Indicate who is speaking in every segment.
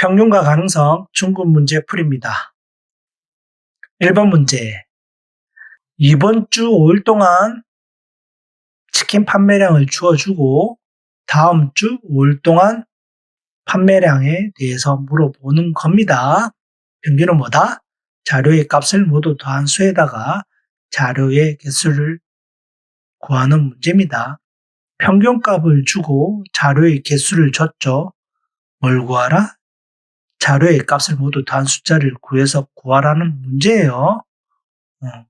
Speaker 1: 평균과 가능성 중급 문제 풀이입니다. 1번 문제. 이번 주 5일 동안 치킨 판매량을 주어주고 다음 주 5일 동안 판매량에 대해서 물어보는 겁니다. 평균은 뭐다? 자료의 값을 모두 더한 수에다가 자료의 개수를 구하는 문제입니다. 평균값을 주고 자료의 개수를 줬죠. 뭘 구하라? 자료의 값을 모두 더한 숫자를 구해서 구하라는 문제예요.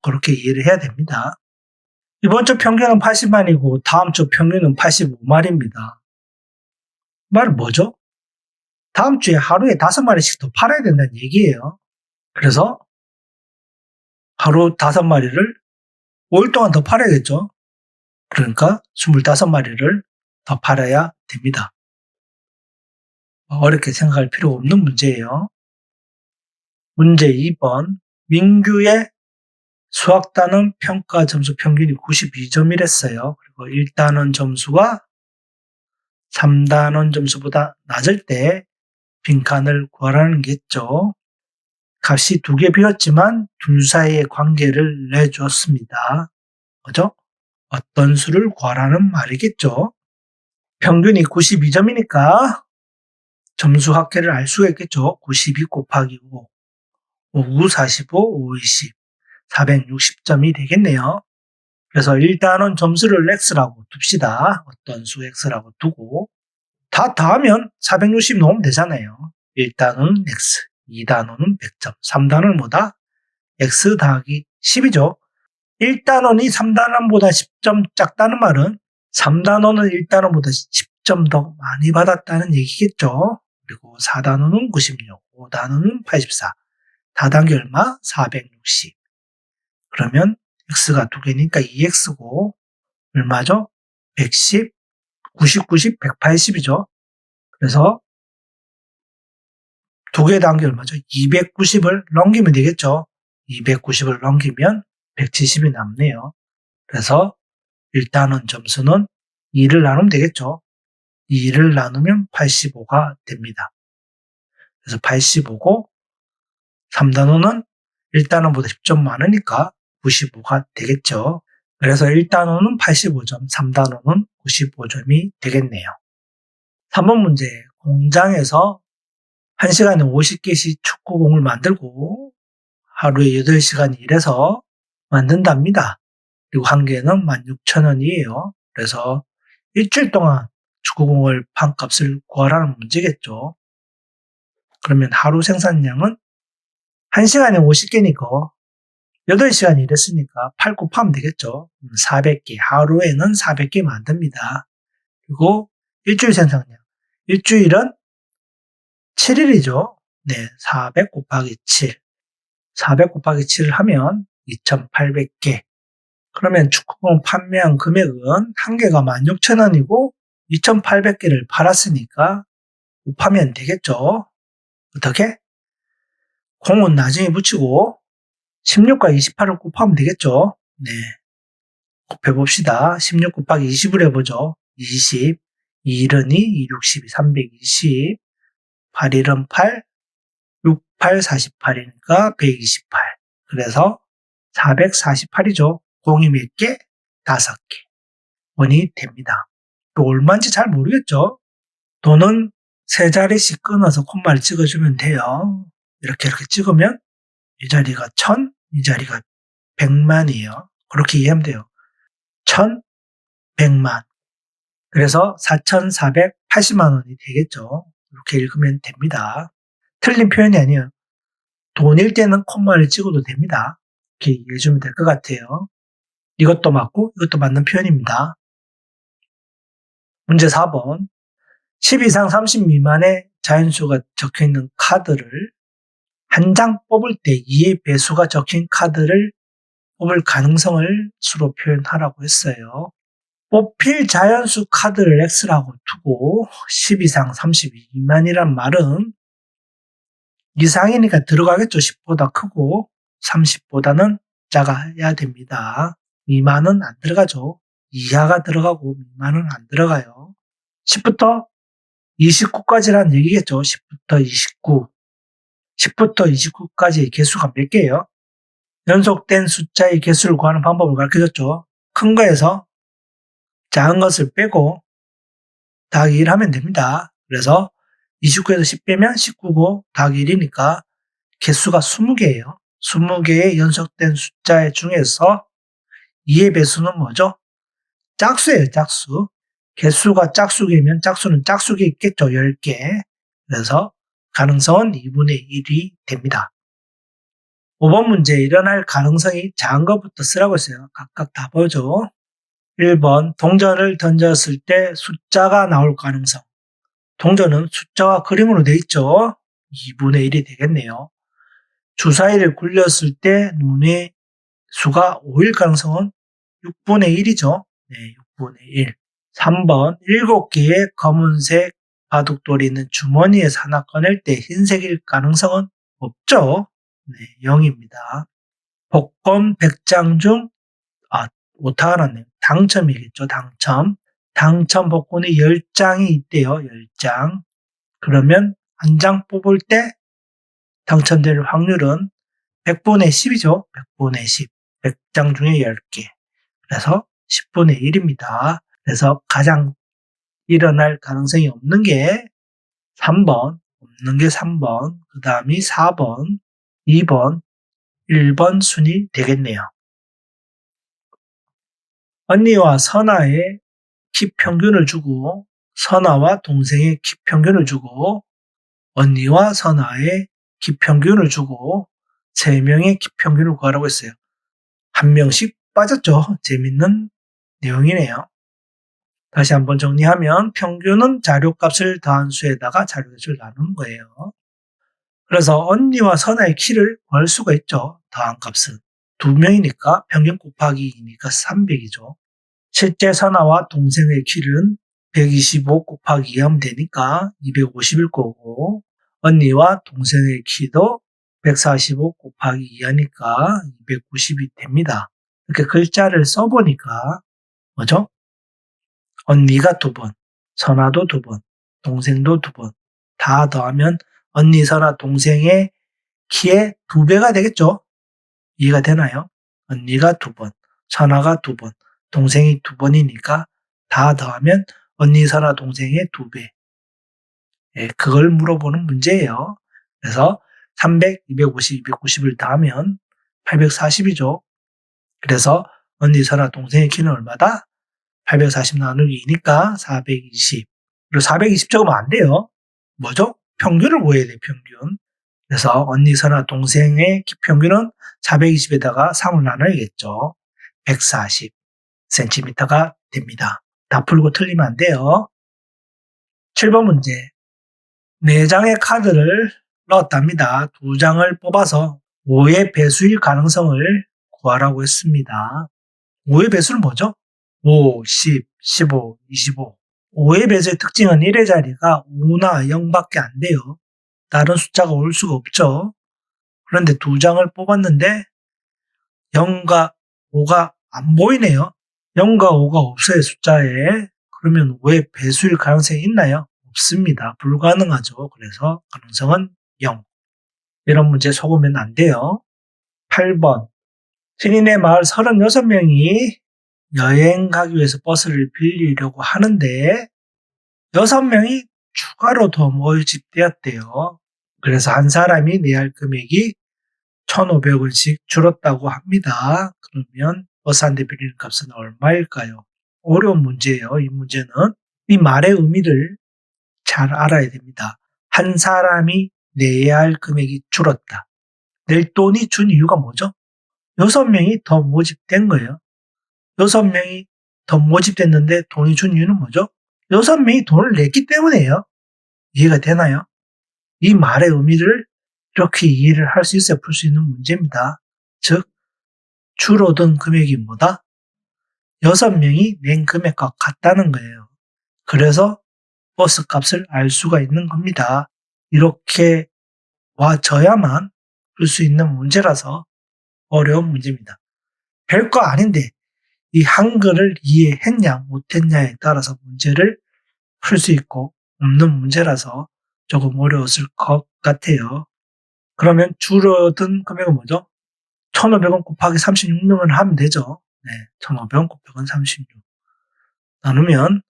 Speaker 1: 그렇게 이해를 해야 됩니다. 이번 주 평균은 80만이고 다음 주 평균은 85만입니다. 말은 뭐죠? 다음 주에 하루에 5마리씩 더 팔아야 된다는 얘기예요. 그래서 하루 5마리를 5일 동안 더 팔아야겠죠. 그러니까 25마리를 더 팔아야 됩니다. 어렵게 생각할 필요 없는 문제예요. 문제 2번. 민규의 수학단원 평가 점수 평균이 92점이랬어요. 그리고 1단원 점수가 3단원 점수보다 낮을 때 빈칸을 구하라는 겠죠. 값이 2개 비었지만 둘 사이의 관계를 내줬습니다. 그죠? 어떤 수를 구하라는 말이겠죠. 평균이 92점이니까 점수 합계를 알 수가 있겠죠. 92 곱하기 5, 59, 45, 5, 20, 460점이 되겠네요. 그래서 1단원 점수를 x라고 둡시다. 어떤 수 x라고 두고 다 더하면 460 넣으면 되잖아요. 1단원은 x, 2단원은 100점, 3단원은 뭐다? x 더하기 10이죠. 1단원이 3단원보다 10점 작다는 말은 3단원은 1단원보다 10점 더 많이 받았다는 얘기겠죠. 그리고 4단원은 96, 5단원은 84, 다단계 얼마? 460. 그러면 x가 2개니까 2x고 얼마죠? 110, 90, 90, 180이죠. 그래서 2개 단계 얼마죠? 290을 넘기면 되겠죠. 290을 넘기면 170이 남네요. 그래서 1단원 점수는 2를 나누면 되겠죠. 2를 나누면 85가 됩니다. 그래서 85고 3단원은 1단원보다 10점 많으니까 95가 되겠죠. 그래서 1단원은 85점, 3단원은 95점이 되겠네요. 3번 문제. 공장에서 1시간에 50개씩 축구공을 만들고 하루에 8시간 일해서 만든답니다. 그리고 한 개는 16,000원이에요. 그래서 일주일 동안 축구공을 판값을 구하라는 문제겠죠. 그러면 하루 생산량은 1시간에 50개니까 8시간 일했으니까 8 곱하면 되겠죠. 400개. 하루에는 400개 만듭니다. 그리고 일주일 생산량. 일주일은 7일이죠. 네, 400 곱하기 7. 400 곱하기 7을 하면 2,800개. 그러면 축구공 판매한 금액은 한 개가 16,000원이고 2,800개를 팔았으니까 곱하면 되겠죠. 어떻게? 공은 나중에 붙이고 16과 28을 곱하면 되겠죠. 네. 곱해봅시다. 16 곱하기 20을 해보죠. 20, 2일은 2, 2, 60, 320, 8일은 8, 6, 8, 48이니까 128. 그래서 448이죠. 공이 몇 개? 5개. 원이 됩니다. 또 얼마인지 잘 모르겠죠. 돈은 3자리씩 끊어서 콤마를 찍어주면 돼요. 이렇게 찍으면 이 자리가 1000, 이 자리가 100만이에요. 그렇게 이해하면 돼요. 1100만. 그래서 4,480만 원이 되겠죠. 이렇게 읽으면 됩니다. 틀린 표현이 아니에요. 돈일 때는 콤마를 찍어도 됩니다. 이렇게 이해해주면 될 것 같아요. 이것도 맞고 이것도 맞는 표현입니다. 문제 4번. 10 이상 30 미만의 자연수가 적혀있는 카드를 한 장 뽑을 때 2의 배수가 적힌 카드를 뽑을 가능성을 수로 표현하라고 했어요. 뽑힐 자연수 카드를 X라고 두고 10 이상 30 미만이란 말은 이상이니까 들어가겠죠. 10보다 크고 30보다는 작아야 됩니다. 미만은 안 들어가죠. 이하가 들어가고 미만은 안 들어가요. 10부터 29까지라는 얘기겠죠. 10부터 29. 10부터 29까지 개수가 몇 개예요? 연속된 숫자의 개수를 구하는 방법을 가르쳐줬죠. 큰 거에서 작은 것을 빼고 더하기 1 하면 됩니다. 그래서 29에서 10 빼면 19고 더하기 1이니까 개수가 20개예요. 20개의 연속된 숫자 중에서 2의 배수는 뭐죠? 짝수예요, 짝수. 개수가 짝수개면 짝수는 짝수개 있겠죠, 10개. 그래서 가능성은 2분의 1이 됩니다. 5번 문제 일어날 가능성이 작은 것부터 쓰라고 했어요. 각각 다 보죠. 1번 동전을 던졌을 때 숫자가 나올 가능성. 동전은 숫자와 그림으로 돼 있죠. 2분의 1이 되겠네요. 주사위를 굴렸을 때 눈의 수가 5일 가능성은 6분의 1이죠. 네, 6분의 1. 3번 7개의 검은색 바둑돌이 있는 주머니에서 하나 꺼낼 때 흰색일 가능성은 없죠. 네, 0입니다. 복권 100장 중 오타가 났네요. 당첨이겠죠. 당첨 복권이 10장이 있대요. 10장. 그러면 한 장 뽑을 때 당첨될 확률은 100분의 10이죠. 100분의 10. 100장 중에 10개. 그래서 10분의 1입니다. 그래서 가장 일어날 가능성이 없는 게 3번, 그 다음이 4번, 2번, 1번 순이 되겠네요. 언니와 선아의 키 평균을 주고 선아와 동생의 키 평균을 주고 언니와 선아의 키 평균을 주고 3명의 키 평균을 구하라고 했어요. 한 명씩 빠졌죠. 재밌는 내용이네요. 다시 한번 정리하면 평균은 자료값을 더한 수에다가 자료값을 나누는 거예요. 그래서 언니와 선아의 키를 구할 수가 있죠. 더한 값은. 2명이니까 평균 곱하기 2니까 300이죠. 실제 선아와 동생의 키는 125 곱하기 2 하면 되니까 250일 거고 언니와 동생의 키도 145 곱하기 2 하니까 290이 됩니다. 이렇게 글자를 써보니까 뭐죠? 언니가 2번, 선아도 2번, 동생도 2번 다 더하면 언니, 선아, 동생의 키의 2배가 되겠죠? 이해가 되나요? 언니가 2번, 선아가 2번, 동생이 2번이니까 다 더하면 언니, 선아, 동생의 2배. 예, 그걸 물어보는 문제예요. 그래서 300, 250, 290을 더하면 840이죠. 그래서 언니, 선아, 동생의 키는 얼마다? 840 나누기 2니까 420. 그리고 420 적으면 안 돼요. 뭐죠? 평균을 구해야 돼요, 평균. 그래서 언니, 선아, 동생의 키 평균은 420에다가 3을 나눠야겠죠. 140cm가 됩니다. 다 풀고 틀리면 안 돼요. 7번 문제. 4장의 카드를 넣었답니다. 2장을 뽑아서 5의 배수일 가능성을 구하라고 했습니다. 5의 배수는 뭐죠? 5, 10, 15, 25. 5의 배수의 특징은 1의 자리가 5나 0밖에 안 돼요. 다른 숫자가 올 수가 없죠. 그런데 2장을 뽑았는데 0과 5가 안 보이네요. 0과 5가 없어요, 숫자에. 그러면 5의 배수일 가능성이 있나요? 없습니다. 불가능하죠. 그래서 가능성은 0. 이런 문제 속으면 안 돼요. 8번. 신인의 마을 36명이 여행 가기 위해서 버스를 빌리려고 하는데 6명이 추가로 더 모집되었대요. 그래서 한 사람이 내야 할 금액이 1,500원씩 줄었다고 합니다. 그러면 버스 한 대 빌리는 값은 얼마일까요? 어려운 문제예요. 이 문제는. 이 말의 의미를 잘 알아야 됩니다. 한 사람이 내야 할 금액이 줄었다. 낼 돈이 준 이유가 뭐죠? 6명이 더 모집된 거예요. 6명이 더 모집됐는데 돈이 준 이유는 뭐죠? 6명이 돈을 냈기 때문이에요. 이해가 되나요? 이 말의 의미를 이렇게 이해를 할 수 있어야 풀 수 있는 문제입니다. 즉, 줄어든 금액이 뭐다? 6명이 낸 금액과 같다는 거예요. 그래서 버스 값을 알 수가 있는 겁니다. 이렇게 와줘야만 풀 수 있는 문제라서 어려운 문제입니다. 별거 아닌데 이 한글을 이해했냐 못했냐에 따라서 문제를 풀 수 있고 없는 문제라서 조금 어려웠을 것 같아요. 그러면 줄어든 금액은 뭐죠? 1,500원 곱하기 36명을 하면 되죠. 네, 1,500원 곱하기 36. 나누면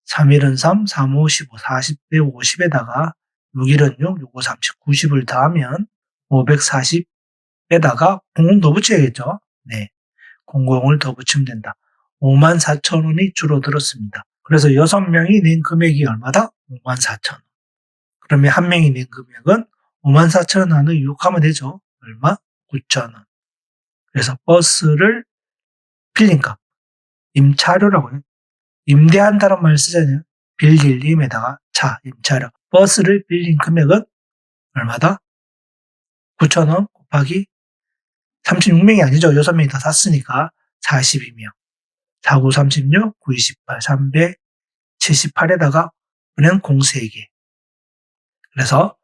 Speaker 1: 3일은 3, 3, 5, 15, 40대 50에다가 6일은 6, 6, 5, 30, 90을 더하면 540에다가 00 더 붙여야겠죠. 네, 00을 더 붙이면 된다. 54,000원이 줄어들었습니다. 그래서 6명이 낸 금액이 얼마다? 54,000원. 그러면 한 명이 낸 금액은 54,000원 나누 6하면 되죠. 얼마? 9,000원. 그래서 버스를 빌린 값. 임차료라고 해요. 임대한다는 말을 쓰잖아요. 빌릴림에다가 차, 임차료. 버스를 빌린 금액은 얼마다? 9,000원 곱하기 36명이 아니죠. 6명이 다 샀으니까 42명. 4, 9, 36, 9, 28, 378에다가 은행 공 3개. 그래서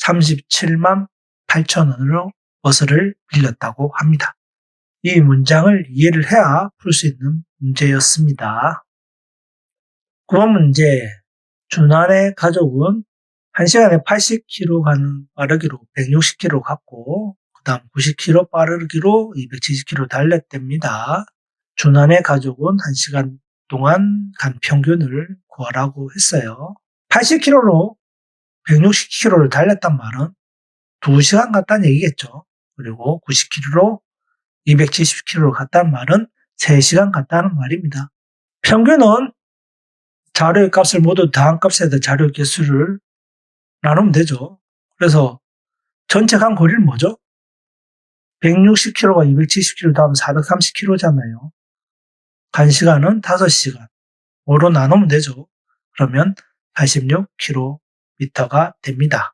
Speaker 1: 37만 8천원으로 버스를 빌렸다고 합니다. 이 문장을 이해를 해야 풀 수 있는 문제였습니다. 9번 문제. 준환의 가족은 1시간에 80km 가는 빠르기로 160km 갔고 그 다음 90km 빠르기로 270km 달렸답니다. 준환의 가족은 1시간 동안 간 평균을 구하라고 했어요. 80km로 160km를 달렸단 말은 2시간 갔다는 얘기겠죠. 그리고 90km로 270km를 갔다는 말은 3시간 갔다는 말입니다. 평균은 자료의 값을 모두 더한 값에다 자료의 개수를 나누면 되죠. 그래서 전체 간 거리는 뭐죠? 160km가 270km 더하면 430km잖아요. 간 시간은 5시간. 5로 나누면 되죠. 그러면 86km가 됩니다.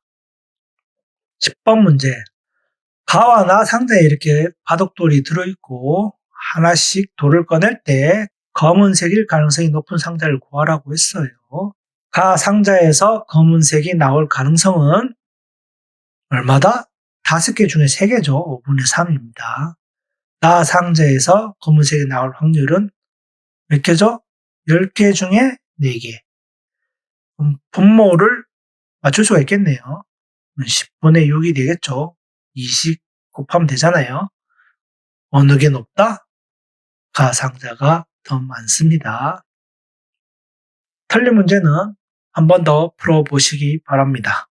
Speaker 1: 10번 문제. 가와 나 상자에 이렇게 바둑돌이 들어있고 하나씩 돌을 꺼낼 때 검은색일 가능성이 높은 상자를 구하라고 했어요. 가 상자에서 검은색이 나올 가능성은 얼마다? 5개 중에 3개죠. 5분의 3입니다. 나 상자에서 검은색이 나올 확률은 몇 개죠? 10개 중에 4개. 그럼 분모를 맞출 수가 있겠네요. 10분의 6이 되겠죠. 20 곱하면 되잖아요. 어느 게 높다? 가상자가 더 많습니다. 틀린 문제는 한 번 더 풀어보시기 바랍니다.